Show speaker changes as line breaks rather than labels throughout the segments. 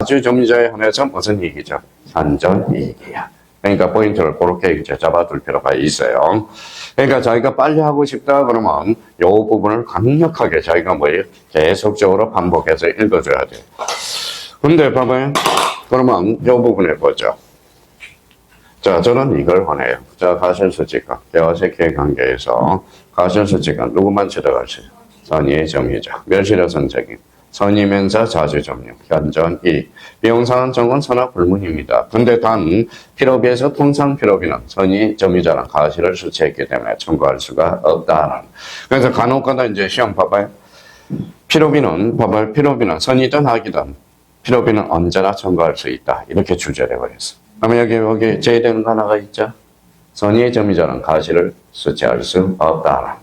가주 점유자에 한해서 무슨 이익이죠? 산전 이익이야. 그러니까 포인트를 그렇게 이제 잡아둘 필요가 있어요. 그러니까 자기가 빨리 하고 싶다 그러면 이 부분을 강력하게 자기가 뭐예요? 계속적으로 반복해서 읽어줘야 돼. 근데 봐봐요. 그러면 이 부분에 보죠. 자, 저는 이걸 원해요. 자, 가설수직과 대화색의 관계에서 가설수직은 누구만 들어가세요? 선의의 점유자, 멸실의 선택인, 선의면사 자주점유, 현전 이익, 비용상환청은 선악 불문입니다. 근데 단 필요비에서 통상 필요비는 선의 점유자랑 가실을 수취했기 때문에 청구할 수가 없다는. 그래서 간혹가다 이제 시험 봐봐요. 필요비는 봐봐요. 필요비는 선의든 하기든 필요비는 언제나 청구할 수 있다. 이렇게 주제돼 버렸어. 그러면 여기 제외되는 거 하나가 있죠. 선의의 점유자는 가실을 수취할 수 없다.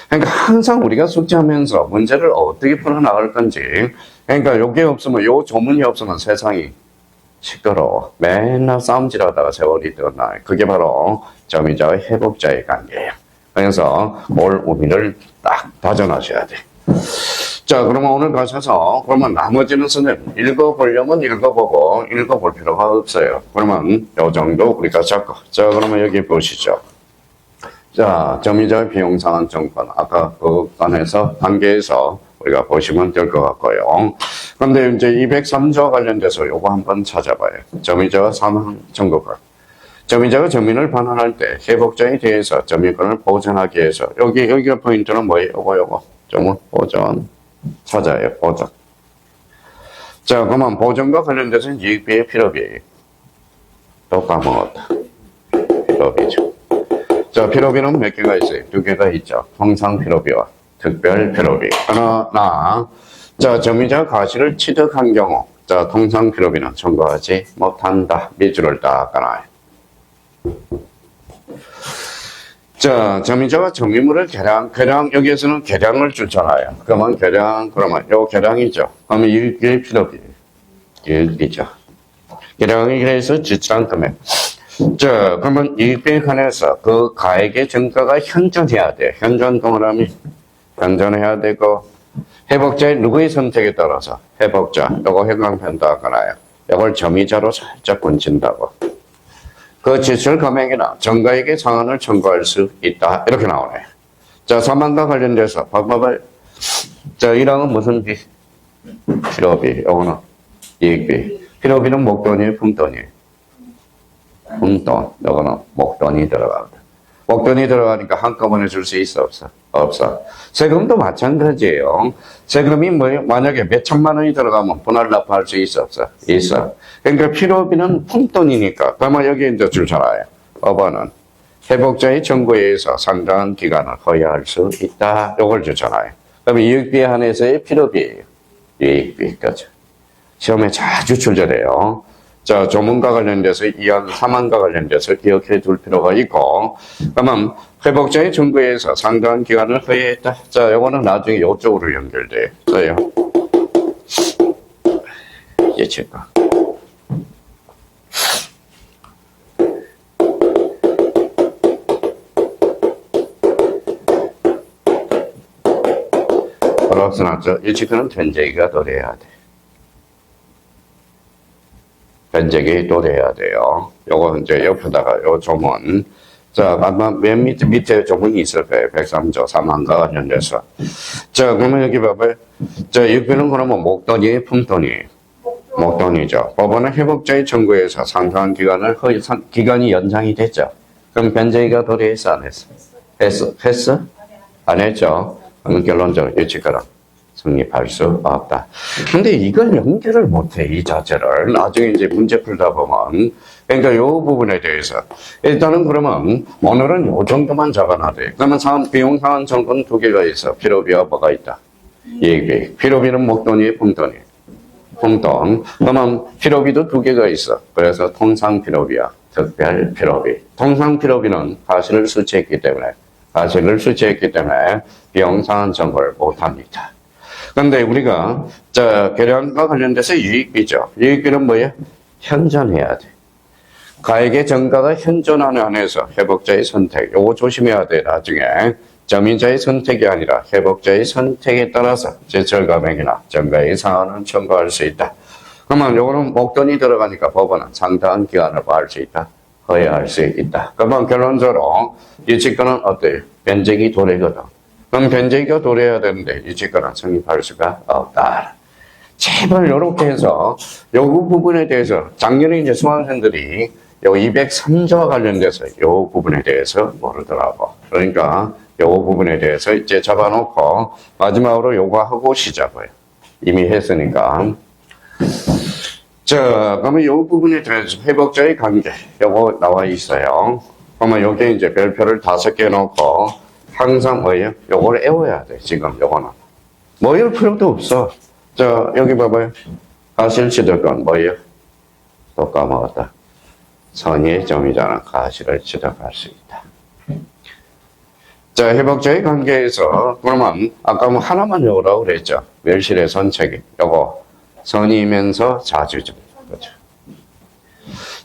그러니까 항상 우리가 숙지하면서 문제를 어떻게 풀어나갈 건지, 그러니까 요게 없으면, 요 조문이 없으면 세상이 시끄러워. 맨날 싸움질하다가 세월이 떠나. 그게 바로 점유자와 회복자의 관계예요. 그래서 올 의미를 딱 다져놔셔야 돼. 자, 그러면 오늘 가셔서, 그러면 나머지는 선생님, 읽어보려면 읽어보고, 읽어볼 필요가 없어요. 그러면 요 정도 우리가 잡고. 자, 그러면 여기 보시죠. 자, 점유자의 비용상환청권. 아까 그 관해서, 단계에서 우리가 보시면 될 것 같고요. 그런데 이제 203조와 관련돼서 요거 한번 찾아봐요. 점유자가 사망 청구권. 점유자가 점유를 반환할 때 회복자에 대해서 점유권을 보전하기 위해서 여기가 포인트는 뭐예요? 요거 점유 보전 찾아요. 보전. 자, 그러면 보전과 관련돼서는 이익비의 필요비. 또 까먹었다. 필요비죠. 자, 필요비는 몇 개가 있어요? 두 개가 있죠. 통상 필요비와 특별 필요비. 그러나, 자, 점유자가 가실을 취득한 경우, 자, 통상 필요비는 청구하지 못한다. 밑줄을 딱 깔아요. 자, 점유자가 점유물을 여기에서는 계량을 주잖아요. 그러면 요 계량이죠. 그러면 이익비의 필요비. 이익비죠. 계량이 그래서 지출한 금액. 자, 그러면 이익비에 관해서 그 가액의 정가가 현존해야 돼. 현존 동그라미. 현존해야 되고, 회복자의 누구의 선택에 따라서 회복자, 요거 해광편다 하나요. 이걸 점유자로 살짝 얹힌다고. 그 지출 금액이나 정가액의 상한을 청구할 수 있다. 이렇게 나오네. 자, 사망과 관련돼서 봐봐요. 자, 1항은 무슨 비? 필요비. 요거는 이익비. 필요비는 목돈이에요, 품돈이에요? 품돈. 요거는 목돈이 들어가거든. 목돈이 들어가니까 한꺼번에 줄 수 있어, 없어? 없어. 세금도 마찬가지예요. 세금이 뭐예요? 만약에 몇 천만 원이 들어가면 분할 납부할 수 있어, 없어? 있어. 그러니까 필요비는 품돈이니까. 그러면 여기 이제 줄잖아요. 5번은 회복자의 청구에 의해서 상당한 기간을 허용할 수 있다. 요걸 주잖아요. 그러면 이익비에 한해서의 필요비예요. 이익비. 그죠? 시험에 자주 출제돼요. 자, 조문과 관련돼서 2항 3항과 관련돼서 기억해 둘 필요가 있고, 그러면 회복자의 청구에 의해서 상당한 기간을 허용했다. 자, 요거는 나중에 요쪽으로 연결돼요. 자요. 예측과. 플러스 났죠. 예측과는 된제기가 도래해야 돼. 변제기 도래해야 돼요. 요거 이제 옆에다가 요 조문. 자, 아마 맨 밑에 조문이 있을 거예요. 103조 3항과 관련돼서. 자, 그러면 여기 봐봐요. 자, 이거는 그러면 목돈이 품돈이? 목돈이죠. 법원은 회복자의 청구에서 상당한 기간이 연장이 됐죠. 그럼 변제기가 도래했어, 안 했어? 했어? 안 했죠. 그러면 결론적으로 예측가라. 성립할 수 없다. 근데 이걸 연결을 못해, 이 자체를. 나중에 이제 문제 풀다 보면. 그러니까 이 부분에 대해서. 일단은 그러면 오늘은 이 정도만 잡아놔돼. 그러면 비용상환 청구는 두 개가 있어. 필요비와 뭐가 있다? 이익비. 필요비는 목돈이 품돈이? 품돈. 그러면 필요비도 두 개가 있어. 그래서 통상 필요비와 특별 필요비. 통상 필요비는 가실을 수취했기 때문에 비용상환 청구를 못합니다. 그런데 우리가 계량과 관련돼서 유익비죠. 유익비는 뭐예요? 현존해야 돼. 가액의 정가가 현존하는 한에서 회복자의 선택. 요거 조심해야 돼. 나중에 점유자의 선택이 아니라 회복자의 선택에 따라서 제철 금액이나 정가의 상한을 청구할 수 있다. 그러면 요거는 목돈이 들어가니까 법원은 상당한 기간을 할 수 있다. 허용할 수 있다. 그러면 결론적으로 이 직권은 어때요? 변제기 도래거든. 그럼 변제기가 도래해야 되는데 이 직권은 성립할 수가 없다. 제발 이렇게 해서 요 부분에 대해서 작년에 이제 수강생들이 요 203조와 관련돼서 요 부분에 대해서 모르더라고. 그러니까 요 부분에 대해서 이제 잡아놓고 마지막으로 요거 하고 시작해요. 이미 했으니까. 자, 그러면 이 부분에 대해서 회복자의 관계, 요거 나와 있어요. 그러면 여기 이제 별표를 5개 놓고 항상 뭐예요? 요걸 외워야 돼, 지금 요거는. 뭐 외울 필요도 없어. 자, 여기 봐봐요. 가실취득은 뭐예요? 또 까먹었다. 선의의 점이잖아. 가실을 취득할 수 있다. 자, 회복자의 관계에서, 그러면, 아까 뭐 하나만 외우라고 그랬죠. 멸실의 선책임. 요거, 선이면서 자주점. 그죠.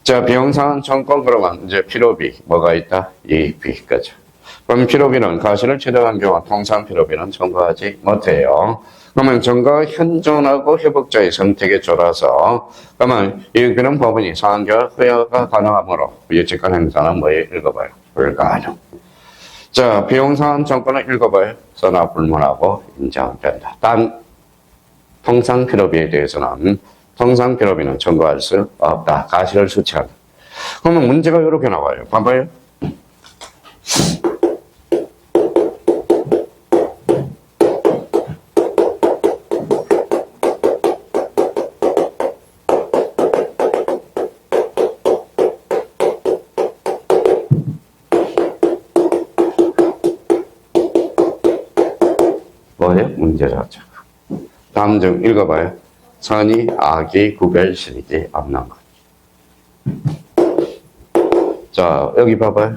자, 비용상환 청권, 그러면 이제 필요비, 뭐가 있다? 이익비. 그죠. 그럼 필요비는 가실을 취득한 경우 통상 필요비는 청구하지 못해요. 그러면 정가 현존하고 회복자의 선택에 따라서, 그러면 이익비는 법원이 상한결 허여가 가능하므로, 유치권 행사는 뭐에 읽어봐요? 불가능. 자, 비용상환 정권을 읽어봐요. 선화 불문하고 인정된다. 단, 통상 필요비에 대해서는 통상 필요비는 청구할 수 없다. 가실을 수취한다. 그러면 문제가 이렇게 나와요. 봐봐요. 뭐예요? 문제 자체. 다음 중 읽어봐요. 선의, 악의 구별 실익이 없는 것. 자, 여기 봐봐요.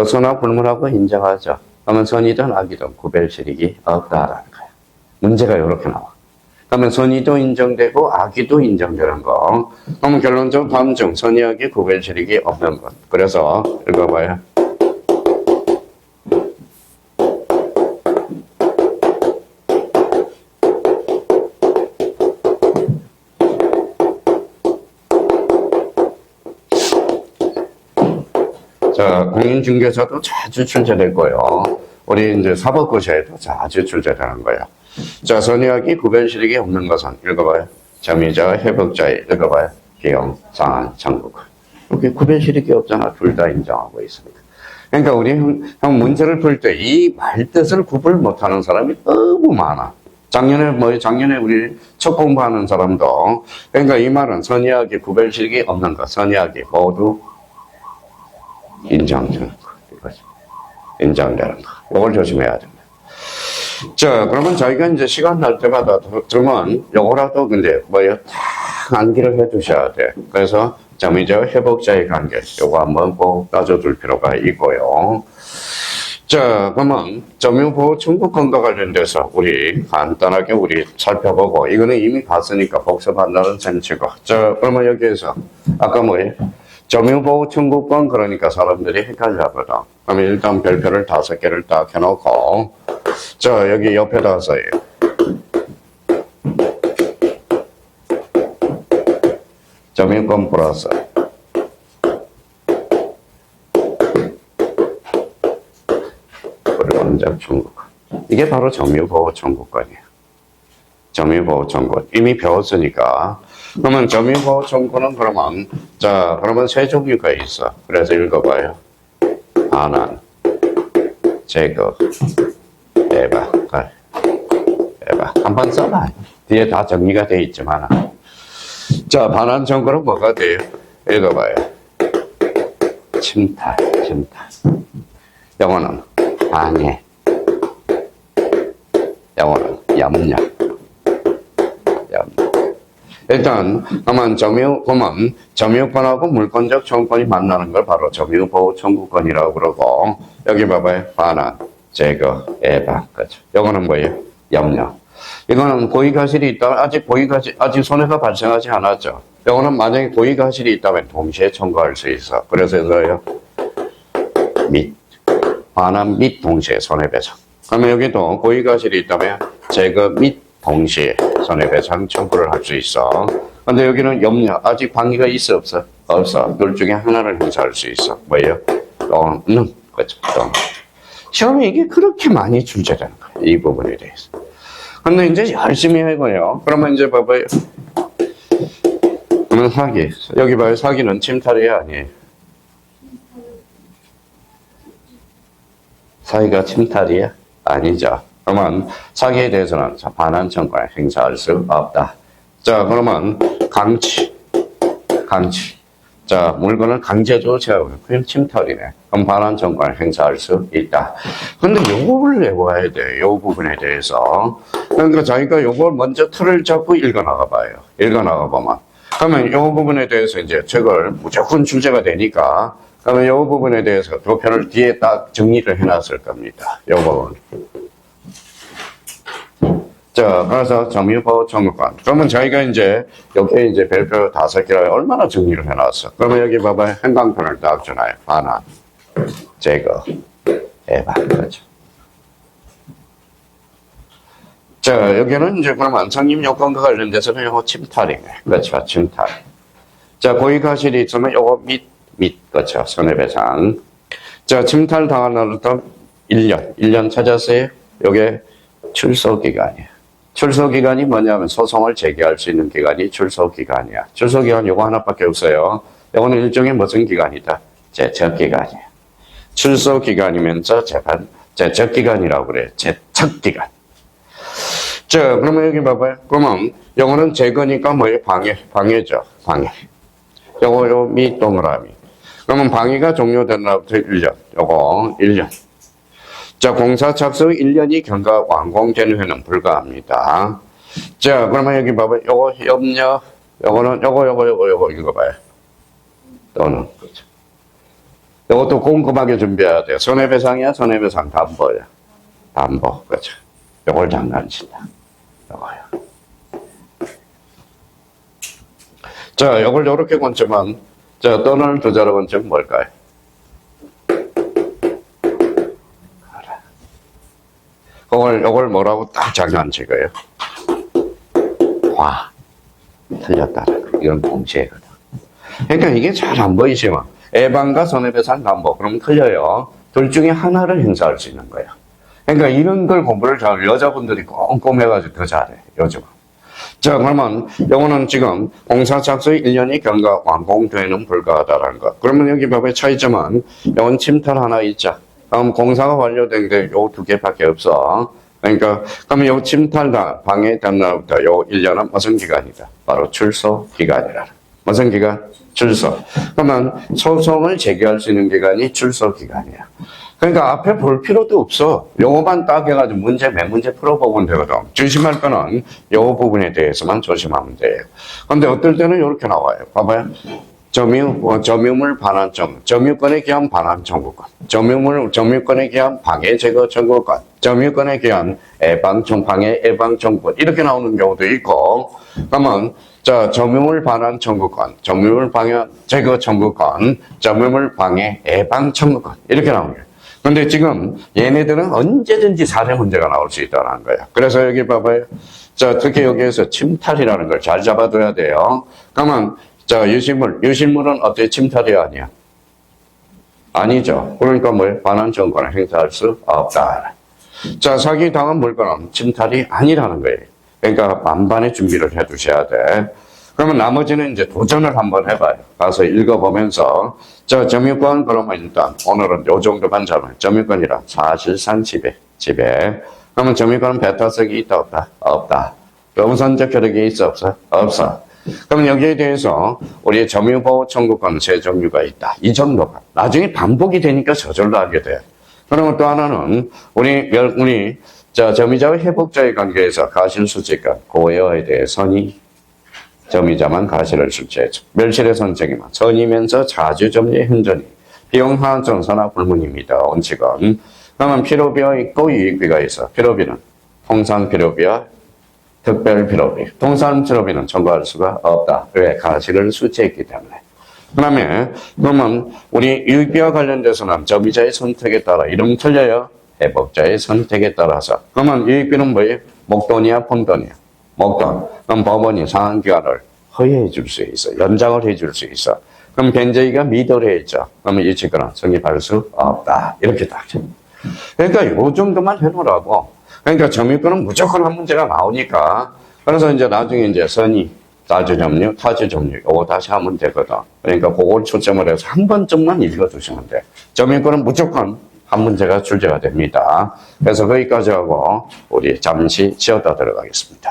선화 불문하고 인정하죠. 그러면 선이든 악이든 구별 실익이 없다라는 거야. 문제가 이렇게 나와. 그러면 선의도 인정되고 악의도 인정되는 거. 그러면 결론적으로 다음 중 선의, 악의 구별 실익이 없는 것. 그래서 읽어봐요. 자, 공인중개사도 자주 출제될 거예요. 우리 이제 사법고시에도 자주 출제되는 거예요. 자, 선의악이 구별실익이 없는 것은 읽어봐요. 점유자와 회복자의 읽어봐요. 비용, 상한, 청구권. 이렇게 구별실익이 없잖아. 둘 다 인정하고 있으니까. 그러니까 우리 형 문제를 풀 때 이 말뜻을 구분 못하는 사람이 너무 많아. 작년에 우리 첫 공부하는 사람도, 그러니까 이 말은 선의악이 구별실익이 없는 것, 선의악이 모두 인정되는 거. 이거죠. 인정되는 거. 이걸 조심해야 됩니다. 자, 그러면 저희가 이제 시간 날 때마다 들으면 요거라도 근데 뭐예요? 다 암기를 해 두셔야 돼. 그래서 점유자와 회복자의 관계. 요거 한번 꼭 따져둘 필요가 있고요. 자, 그러면 점유보호 청구권과 관련돼서 우리 간단하게 우리 살펴보고, 이거는 이미 봤으니까 복습한다는 셈치고. 자, 그러면 여기에서 아까 뭐예요? 점유보호 청구권, 그러니까 사람들이 헷갈려 하거든. 그러면 일단 별표를 5개를 딱 해놓고, 자, 여기 옆에다 써요. 점유권 플러스 불원적 청구권. 이게 바로 점유보호 청구권이에요. 점유보호 청구권. 이미 배웠으니까. 그러면 점유보호 청구는 그러면, 자, 그러면 세 종류가 있어. 그래서 읽어봐요. 반환, 제거, 에바. 한번 써봐. 뒤에 다 정리가 되어 있지만. 자, 반환 청구는 뭐가 돼요? 읽어봐요. 침탈. 영어는 방해. 영어는 염려. 일단, 그러면 점유권하고 물권적 청구권이 만나는 걸 바로 점유보호 청구권이라고 그러고, 여기 봐봐요. 반환, 제거, 예방. 그죠. 이거는 뭐예요? 염려. 이거는 고의가실이 있다면, 아직 손해가 발생하지 않았죠. 이거는 만약에 고의가실이 있다면 동시에 청구할 수 있어. 그래서 이거요. 반환 및 동시에 손해배상. 그러면 여기도 고의가실이 있다면 제거 및 동시에 손해배상 청구를 할 수 있어. 근데 여기는 염려, 아직 방해가 있어, 없어? 없어. 둘 중에 하나를 행사할 수 있어. 뭐예요? 또는, 그렇죠. 또는. 시험에 이게 그렇게 많이 출제되는 거예요. 이 부분에 대해서. 근데 이제 열심히 해봐요. 그러면 이제 봐봐요. 그러면 사기. 여기 봐요. 사기는 침탈이에요, 아니에요? 사기가 침탈이야? 아니죠. 그러면 사기에 대해서는 반환 청구를 행사할 수 없다. 자, 그러면 강치. 자, 물건을 강제적으로 제압하면 그냥 침탈이네. 그럼 반환 청구를 행사할 수 있다. 근데 요거를 외워야 돼. 요 부분에 대해서. 그러니까 자기가 요걸 먼저 틀을 잡고 읽어나가 봐요. 읽어나가 보면. 그러면 요 부분에 대해서 이제 책을 무조건 출제가 되니까 그러면 요 부분에 대해서 두 편을 뒤에 딱 정리를 해놨을 겁니다. 요 부분. 자, 그래서 점유보호 청구권. 그러면 저희가 이제, 여기에 이제 별표 5개를 얼마나 정리를 해놨어. 그러면 여기 봐봐요. 행강편을 딱 주나요. 반환, 제거, 예방. 그렇죠. 자, 여기는 이제 그러면 성립 요건과 관련돼서는 요거 침탈이네. 그렇죠. 침탈. 자, 고의가실이 있으면 요거 그렇죠. 손해배상. 자, 침탈 당하는 1년 찾았어요? 요게 출소기간이에요. 출소기간이 뭐냐면 소송을 제기할 수 있는 기간이 출소기간이야. 출소기간 요거 하나밖에 없어요. 요거는 일종의 무슨 기간이다? 제척기간이에요. 출소기간이면서 제척기간이라고 그래요. 제척기간. 자, 그러면 여기 봐봐요. 그러면 요거는 제거니까 뭐예요? 방해죠. 방해. 요거 요 밑동그라미. 그러면 방해가 종료된 날부터 1년. 요거 1년. 자, 공사 착수 1년이 경과 완공되는 해는 불가합니다. 자, 그러면 여기 봐봐요. 요거 염려, 요거는, 요거 읽어봐요. 또는, 그렇죠. 요것도 꼼꼼하게 준비해야 돼요. 손해배상이야, 손해배상 담보야. 담보, 그렇죠. 요걸 장난친다. 요거요. 자, 요걸 요렇게 건치면, 자, 또는 두 자로 건치면 뭘까요? 요걸 뭐라고 딱 장난치고요. 틀렸다. 이건 공시거든. 그러니까 이게 잘 안 보이지만, 예방과 손해배상 담보, 그러면 틀려요. 둘 중에 하나를 행사할 수 있는 거예요. 그러니까 이런 걸 공부를 잘, 여자분들이 꼼꼼해가지고 더 잘해, 요즘은. 자, 그러면, 요거는 지금 공사 착수 1년이 경과 완공되는 불가하다라는 것. 그러면 여기 봐봐요. 차이점은, 요건 침탈 하나 있죠. 다음 공사가 완료된 게 요 2개밖에 없어. 그러니까, 그러면 요 침탈 방해된 날부터 요 1년은 무슨 기간이다? 바로 출소 기간이라. 무슨 기간? 출소. 그러면 소송을 제기할 수 있는 기간이 출소 기간이야. 그러니까 앞에 볼 필요도 없어. 요거만 딱 해가지고 몇 문제 풀어보면 되거든. 조심할 거는 요 부분에 대해서만 조심하면 돼요. 근데 어떨 때는 이렇게 나와요. 봐봐요. 점유물 반환 청구, 점유권에 기한 반환 청구권, 점유권에 기한 방해 제거 청구권, 점유권에 기한 방해 예방 청구권 이렇게 나오는 경우도 있고, 그러면 자 점유물 반환 청구권, 점유물 방해 제거 청구권, 점유물 방해 예방 청구권 이렇게 나오는 거예요. 근데 지금 얘네들은 언제든지 사례 문제가 나올 수 있다는 거야. 그래서 여기 봐봐요. 자 특히 여기에서 침탈이라는 걸 잘 잡아둬야 돼요. 그러면 자, 유실물은 어떻게 침탈이 아니야? 아니죠. 그러니까 뭘? 반환 청구권을 행사할 수 없다. 자, 사기 당한 물건은 침탈이 아니라는 거예요. 그러니까 만반의 준비를 해 두셔야 돼. 그러면 나머지는 이제 도전을 한번 해봐요. 가서 읽어보면서. 자, 점유권, 그러면 일단 오늘은 요 정도만 잡아요. 점유권이란 사실상 지배. 그러면 점유권은 배타석이 있다, 없다? 없다. 우선적 효력이 있어, 없어? 없어. 그럼 여기에 대해서 우리의 점유보호 청구권 세 종류가 있다. 이 정도가. 나중에 반복이 되니까 저절로 하게 돼. 그러면 또 하나는 우리 점유자와 회복자의 관계에서 가실수재권 고해에 대해 선의 점유자만 가실을 수재해줘. 멸실의 선택이면 선이면서 자주점유의 현존이 비용하전 선화 불문입니다. 원칙은. 그러면 필요비가 있고 유익비가 있어. 필요비는 통상 필요비와 특별 필요비, 통상 필요비는 청구할 수가 없다. 왜? 가실을 수취했기 때문에. 그러면 우리 유익비와 관련돼서는 점유자의 선택에 따라 이름 틀려요. 회복자의 선택에 따라서. 그러면 유익비는 뭐예요? 목돈이야, 폰돈이야? 먹던, 그럼 법원이 상환기간을 허용해 줄 수 있어. 연장을 해 줄 수 있어. 그럼 변제기가 미달해 있죠. 그러면 이 채권은 성립할 수 없다. 이렇게 딱. 그러니까 요 정도만 해놓으라고. 그러니까 점유권은 무조건 한 문제가 나오니까. 그래서 이제 나중에 이제 선의, 다주점유, 타주점유, 요거 다시 하면 되거든. 그러니까 그걸 초점을 해서 한 번쯤만 읽어두시면 돼. 점유권은 무조건 한 문제가 출제가 됩니다. 그래서 거기까지 하고 우리 잠시 쉬었다 들어가겠습니다.